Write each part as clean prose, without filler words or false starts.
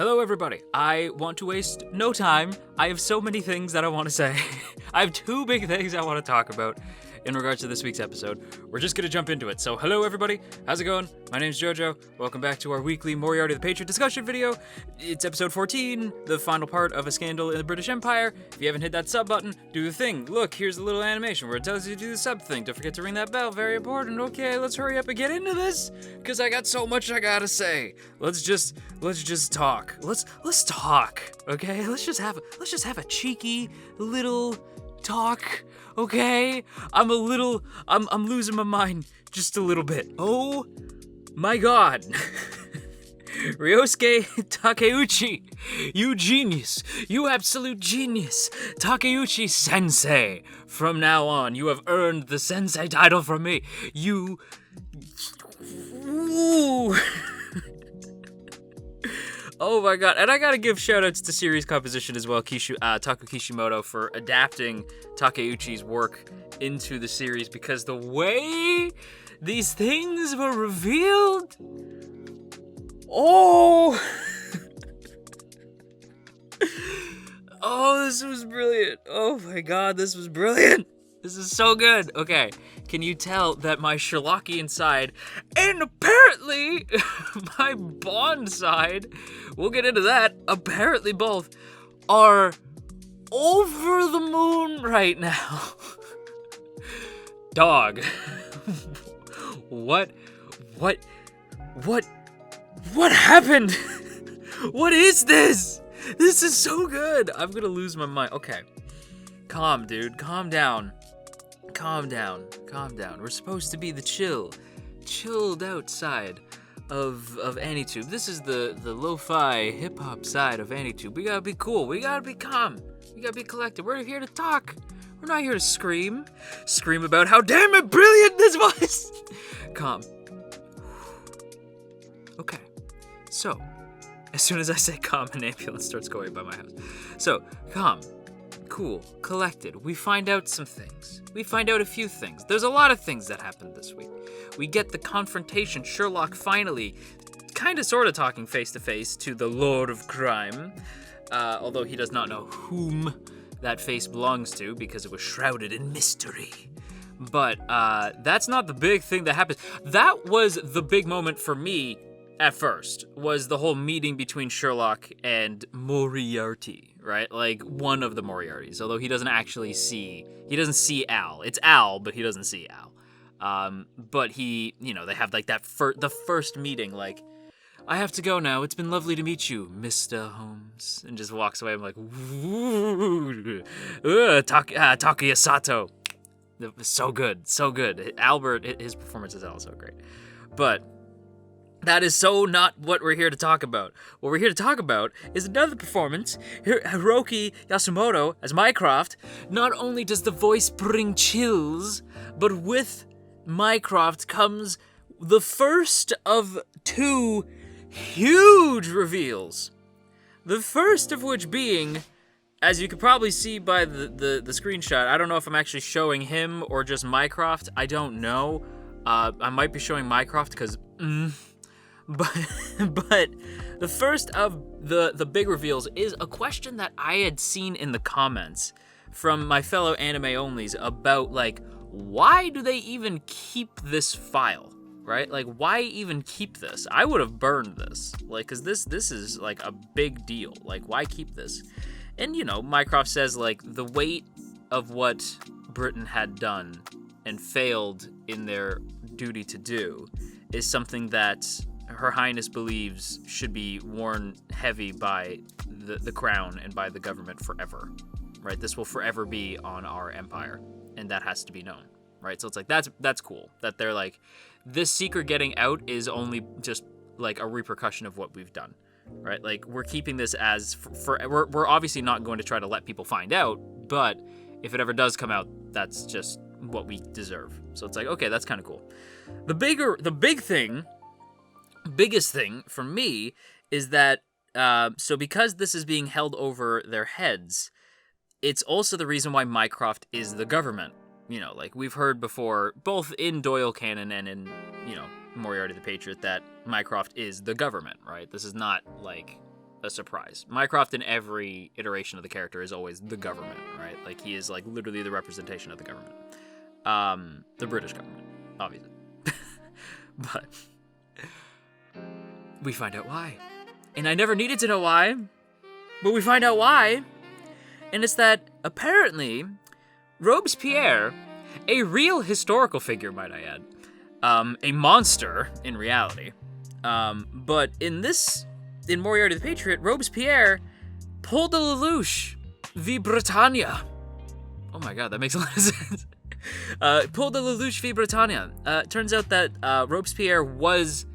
Hello everybody, I want to waste no time. I have so many things that I want to say. I have two big things I want to talk about in regards to this week's episode. We're just going to jump into it. So hello everybody, how's it going? My name's JoJo. Welcome back to our weekly Moriarty the Patriot discussion video. It's episode 14, the final part of a scandal in the British Empire. If you haven't hit that sub button, do the thing. Look, here's a little animation where it tells you to do the sub thing. Don't forget to ring that bell, very important. Okay, let's hurry up and get into this, because I got so much I gotta say. Let's just talk. Let's talk, okay? Let's just have a cheeky little talk, okay? I'm losing my mind just a little bit. Oh my god. Ryosuke Takeuchi, you genius. You absolute genius. Takeuchi Sensei. From now on, you have earned the Sensei title from me. You... Ooh. Oh my god, and I gotta give shoutouts to series composition as well, Taku Kishimoto, for adapting Takeuchi's work into the series, because the way these things were revealed... Oh! Oh, this was brilliant. Oh my god, this was brilliant. This is so good. Okay, can you tell that my Sherlockian side, and apparently my Bond side, we'll get into that, apparently both, are over the moon right now. Dog. What happened? What is this? This is so good. I'm gonna lose my mind. Okay. Calm, dude. Calm down. Calm down. We're supposed to be the chilled out side of AniTube. This is the lo-fi hip-hop side of AniTube. We gotta be cool. We gotta be calm. We gotta be collected. We're here to talk. We're not here to scream. Scream about how damn it brilliant this was. Calm. Okay. So, as soon as I say calm, an ambulance starts going by my house. So, calm. Cool, collected. We find out some things. We find out a few things. There's a lot of things that happened this week. We get the confrontation, Sherlock finally, kinda sorta talking face to face to the Lord of Crime, although he does not know whom that face belongs to because it was shrouded in mystery. But that's not the big thing that happens. That was the big moment for me at first, was the whole meeting between Sherlock and Moriarty, right? Like, one of the Moriartys, although he doesn't see Al. It's Al, but he doesn't see Al. But he, they have like the first meeting, like, I have to go now. It's been lovely to meet you, Mr. Holmes. And just walks away. I'm like, Takuya Sato. So good. Albert, his performance is also great. But that is so not what we're here to talk about. What we're here to talk about is another performance. Hiroki Yasumoto as Mycroft. Not only does the voice bring chills, but with Mycroft comes the first of two huge reveals. The first of which being, as you could probably see by the screenshot, I don't know if I'm actually showing him or just Mycroft. I don't know. I might be showing Mycroft because... But the first of the big reveals is a question that I had seen in the comments from my fellow anime-onlys about, like, why do they even keep this file, right? Like, why even keep this? I would have burned this, like, because this is, like, a big deal. Like, why keep this? And, Mycroft says, like, the weight of what Britain had done and failed in their duty to do is something that Her Highness believes should be worn heavy by the crown and by the government forever, right? This will forever be on our empire, and that has to be known, right? So it's like, that's cool, that they're like, this secret getting out is only just like a repercussion of what we've done, right? Like, we're keeping this as, we're obviously not going to try to let people find out, but if it ever does come out, that's just what we deserve. So it's like, okay, that's kind of cool. Biggest thing for me is that, so because this is being held over their heads, it's also the reason why Mycroft is the government. Like we've heard before, both in Doyle canon and in, Moriarty the Patriot, that Mycroft is the government, right? This is not like a surprise. Mycroft in every iteration of the character is always the government, right? Like, he is, like, literally the representation of the government. The British government, obviously. But we find out why. And I never needed to know why, but we find out why. And it's that, apparently, Robespierre, a real historical figure, might I add, a monster in reality, but in Moriarty the Patriot, Robespierre pulled the Lelouch v. Britannia. Oh my god, that makes a lot of sense. Pulled the Lelouch v. Britannia. Turns out that Robespierre was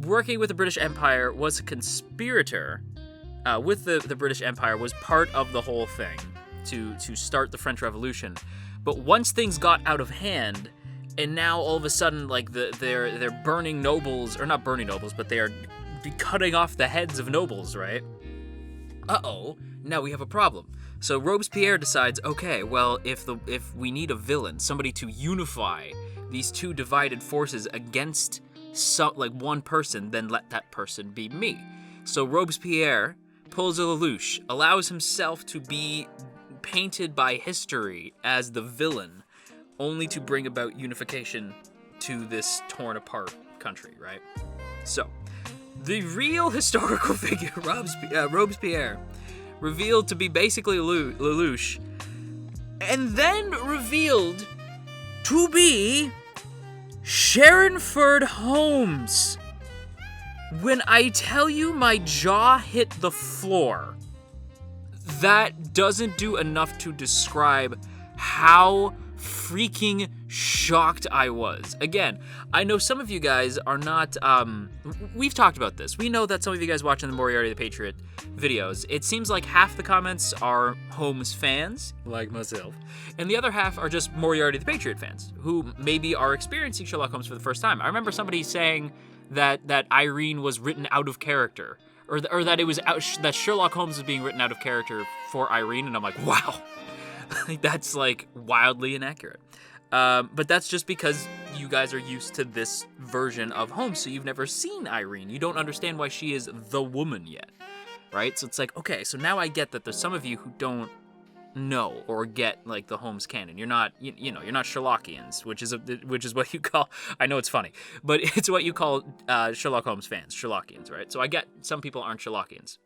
working with the British Empire, was a conspirator with the British Empire, was part of the whole thing to start the French Revolution. But once things got out of hand, and now all of a sudden, like, they're burning nobles, or not burning nobles, but they are cutting off the heads of nobles, right? Uh-oh, now we have a problem. So Robespierre decides, okay, well, if we need a villain, somebody to unify these two divided forces against one person, then let that person be me. So Robespierre pulls a Lelouch, allows himself to be painted by history as the villain, only to bring about unification to this torn apart country, right? So, the real historical figure, Robespierre, revealed to be basically Lelouch, and then revealed to be Sharonford Holmes. When I tell you my jaw hit the floor, that doesn't do enough to describe how freaking shocked I was. Again, I know some of you guys are not, we've talked about this. We know that some of you guys watching the Moriarty the Patriot videos, it seems like half the comments are Holmes fans, like myself, and the other half are just Moriarty the Patriot fans, who maybe are experiencing Sherlock Holmes for the first time. I remember somebody saying that Irene was written out of character, or that it was that Sherlock Holmes was being written out of character for Irene, and I'm like, wow. That's, like, wildly inaccurate. But that's just because you guys are used to this version of Holmes, so you've never seen Irene. You don't understand why she is the woman yet, right? So it's like, okay, so now I get that there's some of you who don't know or get, like, the Holmes canon. You're not, you're not Sherlockians, which is what you call, I know it's funny, but it's what you call Sherlock Holmes fans, Sherlockians, right? So I get some people aren't Sherlockians.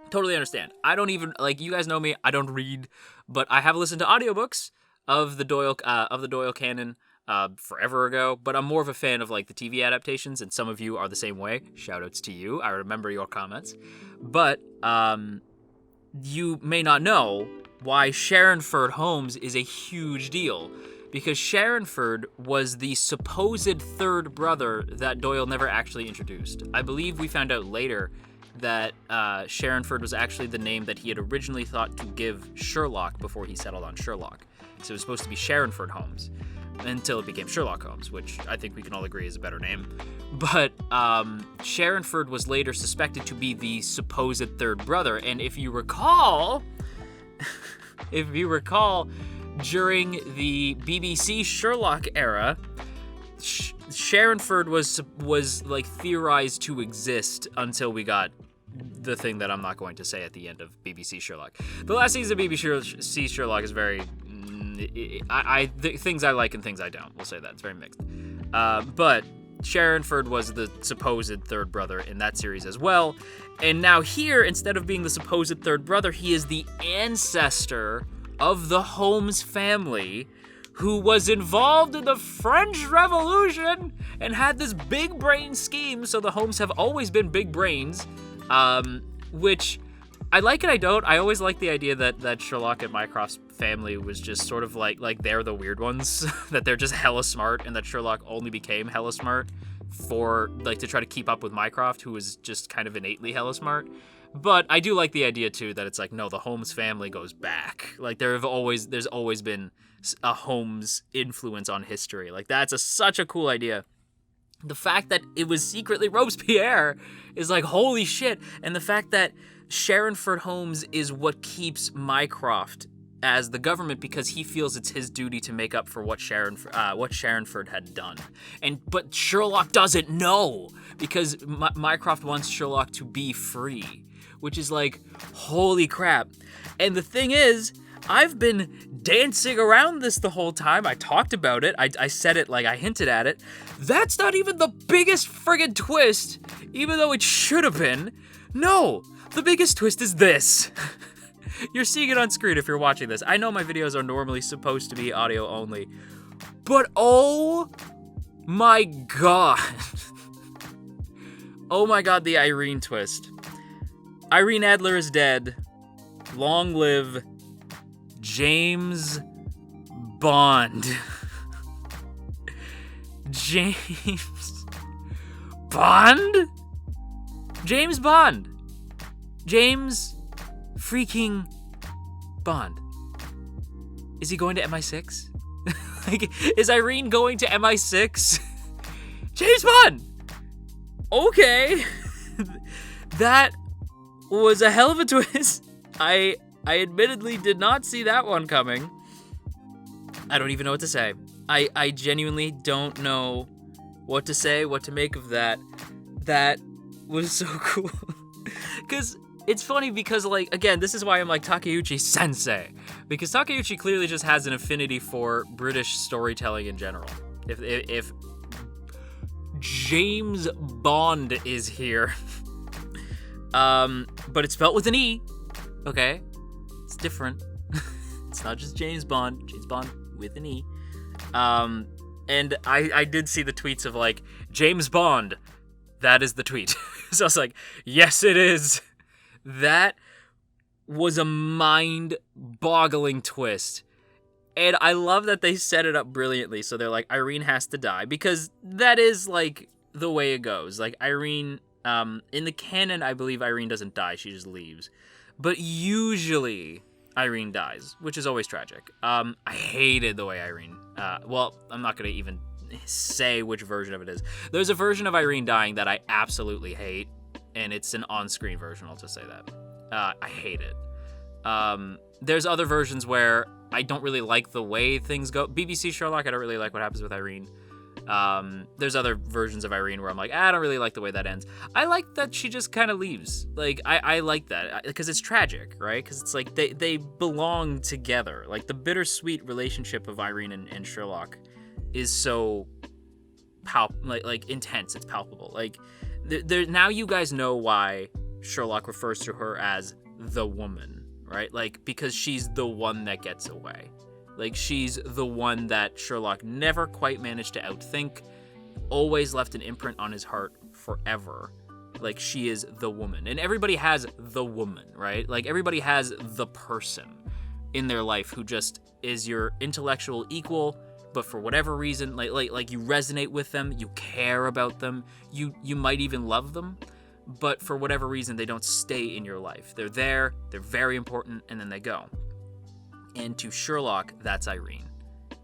Totally understand. I don't even, like, you guys know me, I don't read, but I have listened to audiobooks of the Doyle canon forever ago, but I'm more of a fan of, like, the TV adaptations, and some of you are the same way. Shoutouts to you. I remember your comments. But you may not know why Sharonford Holmes is a huge deal, because Sharonford was the supposed third brother that Doyle never actually introduced. I believe we found out later that Sharonford was actually the name that he had originally thought to give Sherlock before he settled on Sherlock. So it was supposed to be Sharonford Holmes until it became Sherlock Holmes, which I think we can all agree is a better name. But Sharonford was later suspected to be the supposed third brother, and if you recall, during the BBC Sherlock era, Sharonford was like theorized to exist until we got the thing that I'm not going to say at the end of BBC Sherlock. The last season of BBC Sherlock is very, things I like and things I don't. We'll say that it's very mixed. But Sharonford was the supposed third brother in that series as well, and now here, instead of being the supposed third brother, he is the ancestor of the Holmes family, who was involved in the French Revolution and had this big brain scheme. So the Holmes have always been big brains, which I like and I don't. I always like the idea that Sherlock and Mycroft's family was just sort of like they're the weird ones, that they're just hella smart, and that Sherlock only became hella smart for, like, to try to keep up with Mycroft, who was just kind of innately hella smart. But I do like the idea too that it's like, no, the Holmes family goes back. Like, there's always been a Holmes influence on history. Like, that's such a cool idea. The fact that it was secretly Robespierre is like, holy shit. And the fact that Sharonford Holmes is what keeps Mycroft as the government, because he feels it's his duty to make up for what Sharonford had done. But Sherlock doesn't know, because Mycroft wants Sherlock to be free, which is like, holy crap. And the thing is, I've been dancing around this the whole time. I talked about it. I said it, like I hinted at it. That's not even the biggest friggin' twist, even though it should have been. No, the biggest twist is this. You're seeing it on screen if you're watching this. I know my videos are normally supposed to be audio only, but oh my god. Oh my god, the Irene twist. Irene Adler is dead. Long live James Bond. James Bond? James Bond. James freaking Bond. Is he going to MI6? Like, is Irene going to MI6? James Bond! Okay. That was a hell of a twist. I admittedly did not see that one coming. I don't even know what to say. I genuinely don't know what to say, what to make of that. That was so cool. Because it's funny because, like, again, this is why I'm like Takeuchi Sensei. Because Takeuchi clearly just has an affinity for British storytelling in general. If James Bond is here. But it's spelled with an E. Okay? It's different. It's not just James Bond. James Bond with an E. And I did see the tweets of, like, James Bond. That is the tweet. So I was like, yes, it is. That was a mind-boggling twist. And I love that they set it up brilliantly. So they're like, Irene has to die. Because that is, like, the way it goes. Like, Irene, in the canon, I believe Irene doesn't die. She just leaves. But usually, Irene dies, which is always tragic. I hated the way Irene... well, I'm not going to even say which version of it is. There's a version of Irene dying that I absolutely hate. And it's an on-screen version, I'll just say that. I hate it. There's other versions where I don't really like the way things go. BBC Sherlock, I don't really like what happens with Irene. There's other versions of Irene where I'm like, I don't really like the way that ends. I like that she just kind of leaves. Like, I like that, because it's tragic, right? Because it's like, they belong together. Like, the bittersweet relationship of Irene and Sherlock is so, like intense, it's palpable. Like, now you guys know why Sherlock refers to her as the woman, right? Like, because she's the one that gets away. Like, she's the one that Sherlock never quite managed to outthink, always left an imprint on his heart forever. Like, she is the woman. And everybody has the woman, right? Like, everybody has the person in their life who just is your intellectual equal, but for whatever reason, like you resonate with them, you care about them, you might even love them, but for whatever reason, they don't stay in your life. They're there, they're very important, and then they go. And to Sherlock, that's Irene.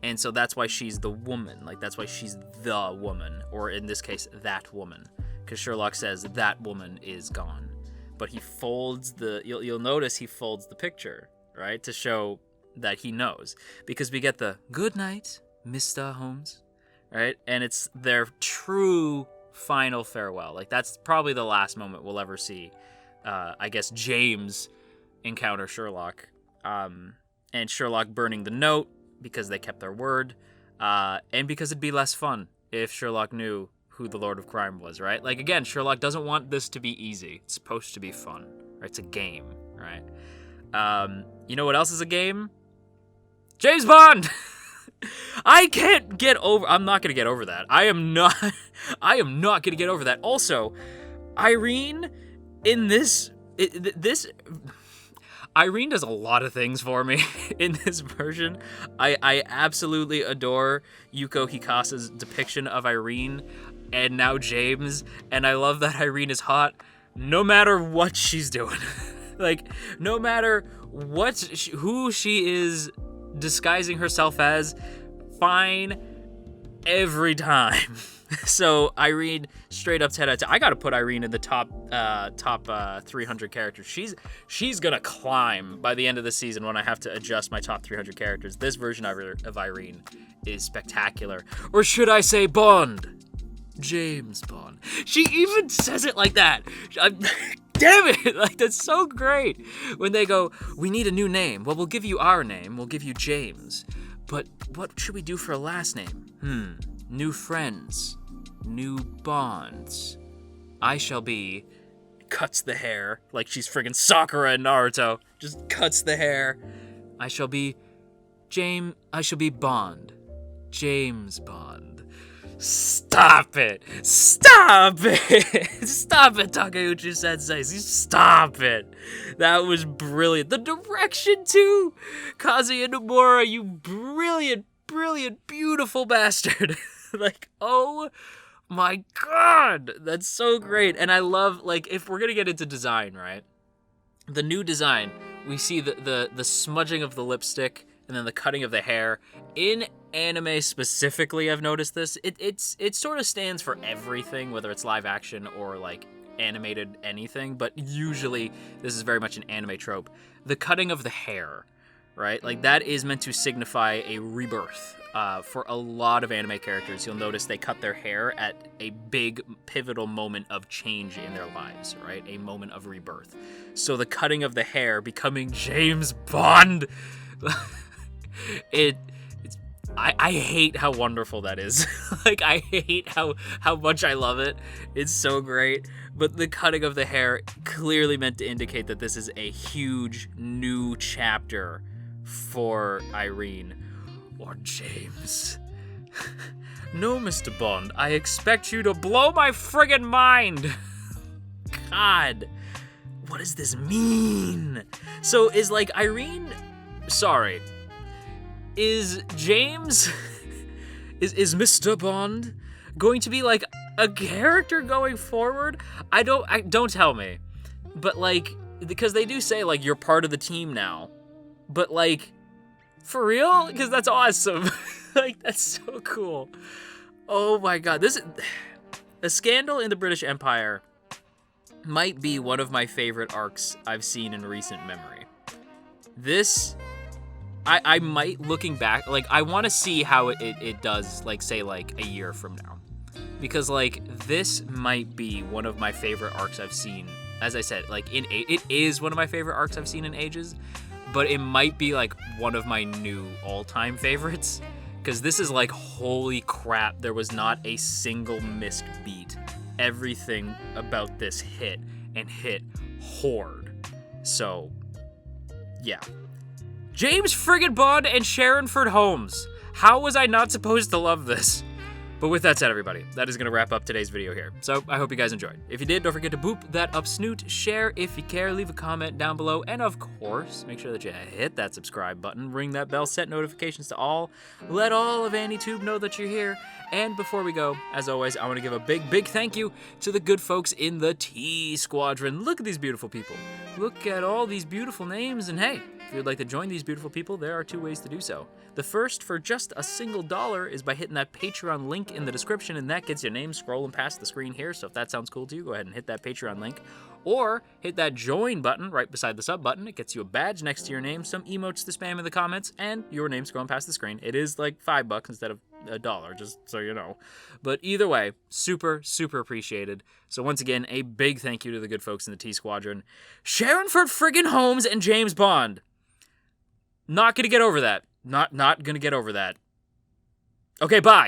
And so that's why she's the woman. Like, that's why she's the woman, or in this case, that woman. Because Sherlock says that woman is gone. But he folds you'll notice he folds the picture, right? To show that he knows. Because we get the good night, Mr. Holmes, right? And it's their true final farewell. Like, that's probably the last moment we'll ever see, I guess, James encounter Sherlock. And Sherlock burning the note because they kept their word, and because it'd be less fun if Sherlock knew who the Lord of Crime was, right? Like, again, Sherlock doesn't want this to be easy. It's supposed to be fun, right? It's a game, right? You know what else is a game? James Bond! I'm not gonna get over that. I am not gonna get over that. Also, Irene in this Irene does a lot of things for me in this version. I absolutely adore Yuko Hikasa's depiction of Irene and now James, and I love that Irene is hot no matter what she's doing. Like, no matter who she is disguising herself as, fine every time. So Irene, straight up 10 out of 10. I gotta put Irene in the top 300 characters. She's gonna climb by the end of the season when I have to adjust my top 300 characters. This version of Irene is spectacular. Or should I say Bond? James Bond. She even says it like that. damn it! Like, that's so great. When they go, we need a new name. Well, we'll give you our name. We'll give you James. But what should we do for a last name? New friends. New bonds. I shall be... Cuts the hair. Like she's friggin' Sakura in Naruto. Just cuts the hair. I shall be Bond. James Bond. Stop it! Stop it! Stop it, Takeuchi Sensei! Stop it! That was brilliant. The direction, too! Kazuya Nomura, you brilliant, brilliant, beautiful bastard! Like, oh my god! That's so great. And I love, like, if we're gonna get into design, right? The new design, we see the smudging of the lipstick and then the cutting of the hair. In anime specifically, I've noticed this. It sort of stands for everything, whether it's live action or like animated anything, but usually this is very much an anime trope. The cutting of the hair, right? Like that is meant to signify a rebirth. For a lot of anime characters, you'll notice they cut their hair at a big pivotal moment of change in their lives, right? A moment of rebirth. So the cutting of the hair becoming James Bond, I hate how wonderful that is. Like, I hate how much I love it. It's so great. But the cutting of the hair clearly meant to indicate that this is a huge new chapter for Irene. Or James. No, Mr. Bond, I expect you to blow my friggin' mind. God, what does this mean? So is like Irene, sorry, is James, is Mr. Bond going to be like a character going forward? Don't tell me. But like, because they do say like, you're part of the team now. But like, for real? Because that's awesome. Like, that's so cool. Oh my god. A Scandal in the British Empire might be one of my favorite arcs I've seen in recent memory. This, I might, looking back, like, I want to see how it does, like, say, like, a year from now. Because, like, this might be one of my favorite arcs I've seen. As I said, like, it is one of my favorite arcs I've seen in ages. But it might be like one of my new all-time favorites, because this is like, holy crap, there was not a single missed beat. Everything about this hit, and hit hard. So, yeah. James friggin' Bond and Sharonford Holmes. How was I not supposed to love this? But with that said, everybody, that is going to wrap up today's video here. So I hope you guys enjoyed. If you did, don't forget to boop that up snoot, share if you care, leave a comment down below, and of course, make sure that you hit that subscribe button, ring that bell, set notifications to all, let all of AniTube know that you're here. And before we go, as always, I want to give a big, big thank you to the good folks in the T Squadron. Look at these beautiful people. Look at all these beautiful names, and hey, if you'd like to join these beautiful people, there are two ways to do so. The first, for just a single $1, is by hitting that Patreon link in the description, and that gets your name scrolling past the screen here, so if that sounds cool to you, go ahead and hit that Patreon link. Or hit that join button right beside the sub button. It gets you a badge next to your name, some emotes to spam in the comments, and your name scrolling past the screen. It is like $5 instead of $1, just so you know. But either way, super, super appreciated. So once again, a big thank you to the good folks in the T Squadron. Sharonford friggin' Holmes and James Bond. Not gonna get over that. Not gonna get over that. Okay, bye.